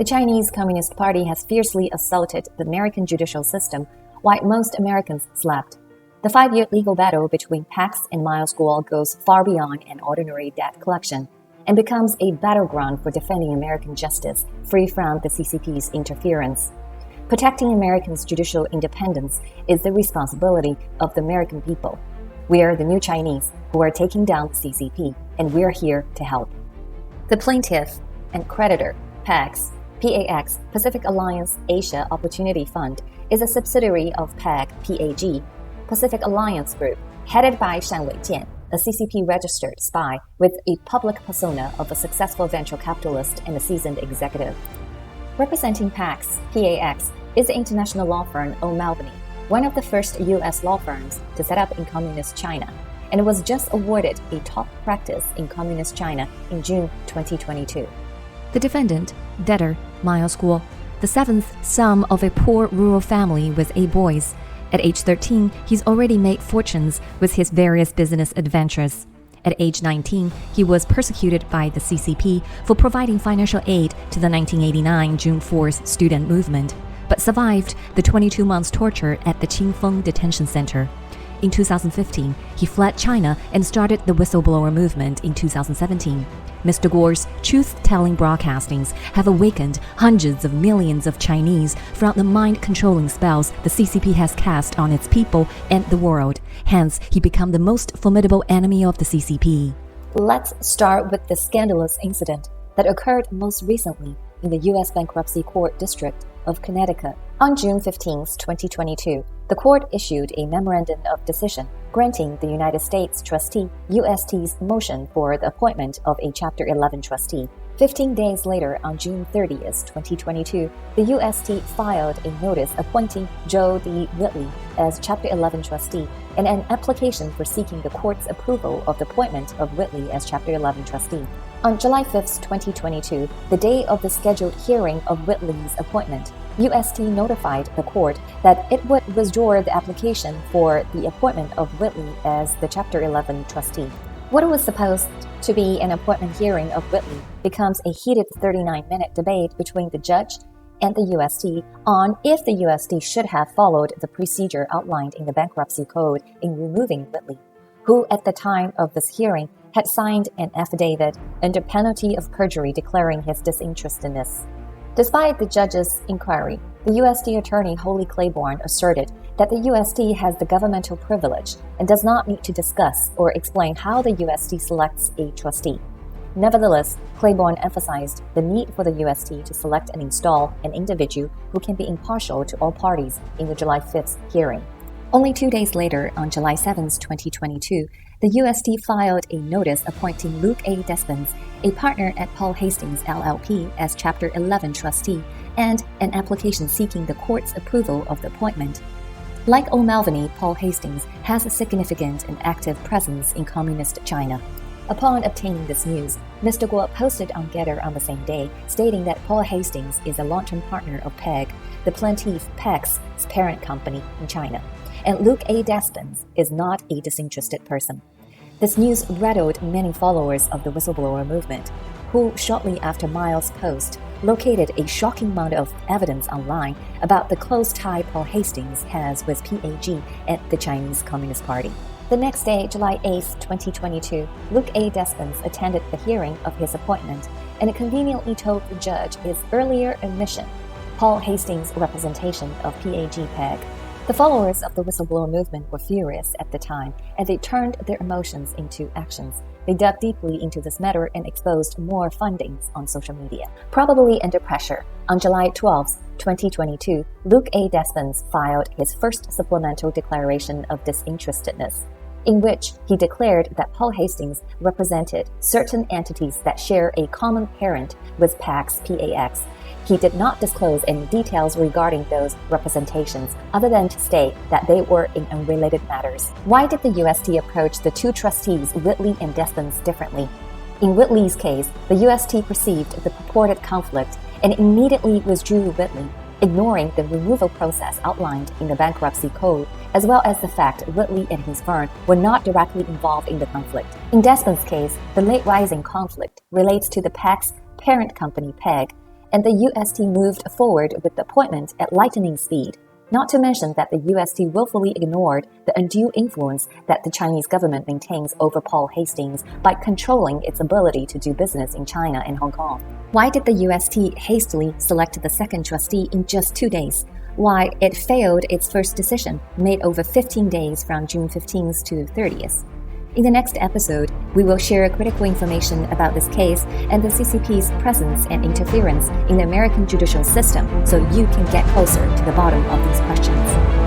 The Chinese Communist Party has fiercely assaulted the American judicial system while most Americans slept. The 5-year legal battle between Pax and Miles Guo goes far beyond an ordinary debt collection and becomes a battleground for defending American justice free from the CCP's interference. Protecting Americans' judicial independence is the responsibility of the American people. We are the new Chinese who are taking down the CCP, and we're here to help. The plaintiff and creditor, PAX, Pacific Alliance Asia Opportunity Fund, is a subsidiary of PAG, Pacific Alliance Group, headed by Shan Weijian, a CCP-registered spy with a public persona of a successful venture capitalist and a seasoned executive. Representing PAX is the international law firm O'Malveny, one of the first U.S. law firms to set up in Communist China, and was just awarded a top practice in Communist China in June 2022. The defendant, debtor Miles Guo, the seventh son of a poor rural family with 8 boys. At age 13, he's already made fortunes with his various business adventures. At age 19, he was persecuted by the CCP for providing financial aid to the 1989 June 4th student movement, but survived the 22 months torture at the Qingfeng detention center. In 2015, he fled China and started the whistleblower movement in 2017. Mr. Guo's truth-telling broadcastings have awakened hundreds of millions of Chinese from the mind-controlling spells the CCP has cast on its people and the world. Hence, he became the most formidable enemy of the CCP. Let's start with the scandalous incident that occurred most recently in the U.S. Bankruptcy Court District of Connecticut. On June 15, 2022, the court issued a memorandum of decision granting the United States trustee UST's motion for the appointment of a Chapter 11 trustee. 15 days later, on June 30, 2022, the UST filed a notice appointing Joe D. Whitley as Chapter 11 trustee and an application for seeking the court's approval of the appointment of Whitley as Chapter 11 trustee. On July 5, 2022, the day of the scheduled hearing of Whitley's appointment, UST notified the court that it would withdraw the application for the appointment of Whitley as the Chapter 11 trustee. What was supposed to be an appointment hearing of Whitley becomes a heated 39-minute debate between the judge and the UST on if the UST should have followed the procedure outlined in the Bankruptcy Code in removing Whitley, who at the time of this hearing had signed an affidavit under penalty of perjury declaring his disinterestedness. Despite the judge's inquiry, the UST attorney Holly Claiborne asserted that the UST has the governmental privilege and does not need to discuss or explain how the UST selects a trustee. Nevertheless, Claiborne emphasized the need for the UST to select and install an individual who can be impartial to all parties in the July 5th hearing. Only 2 days later, on July 7, 2022, the UST filed a notice appointing Luke A. Despens, a partner at Paul Hastings LLP, as Chapter 11 trustee, and an application seeking the court's approval of the appointment. Like O'Malveny, Paul Hastings has a significant and active presence in Communist China. Upon obtaining this news, Mr. Guo posted on Getter on the same day, stating that Paul Hastings is a long-term partner of PAG, the plaintiff PAG's parent company in China, and Luke A. Despens is not a disinterested person. This news rattled many followers of the whistleblower movement, who shortly after Miles' post located a shocking amount of evidence online about the close tie Paul Hastings has with PAG and the Chinese Communist Party. The next day, July 8, 2022, Luke A. Despens attended the hearing of his appointment and conveniently told the judge his earlier admission, Paul Hastings' representation of PAG. The followers of the whistleblower movement were furious at the time, and they turned their emotions into actions. They dug deeply into this matter and exposed more findings on social media. Probably under pressure, on July 12, 2022, Luke A. Despens filed his first supplemental declaration of disinterestedness, in which he declared that Paul Hastings represented certain entities that share a common parent with PAX. He did not disclose any details regarding those representations, other than to state that they were in unrelated matters. Why did the UST approach the two trustees, Whitley and Despens, differently? In Whitley's case, the UST perceived the purported conflict and immediately withdrew Whitley, ignoring the removal process outlined in the Bankruptcy Code, as well as the fact Whitley and his firm were not directly involved in the conflict. In Despens' case, the late rising conflict relates to the PAG's parent company, PAG, and the UST moved forward with the appointment at lightning speed. Not to mention that the UST willfully ignored the undue influence that the Chinese government maintains over Paul Hastings by controlling its ability to do business in China and Hong Kong. Why did the UST hastily select the second trustee in just 2 days? Why it failed its first decision, made over 15 days from June 15th to 30th. In the next episode, we will share critical information about this case and the CCP's presence and interference in the American judicial system so you can get closer to the bottom of these questions.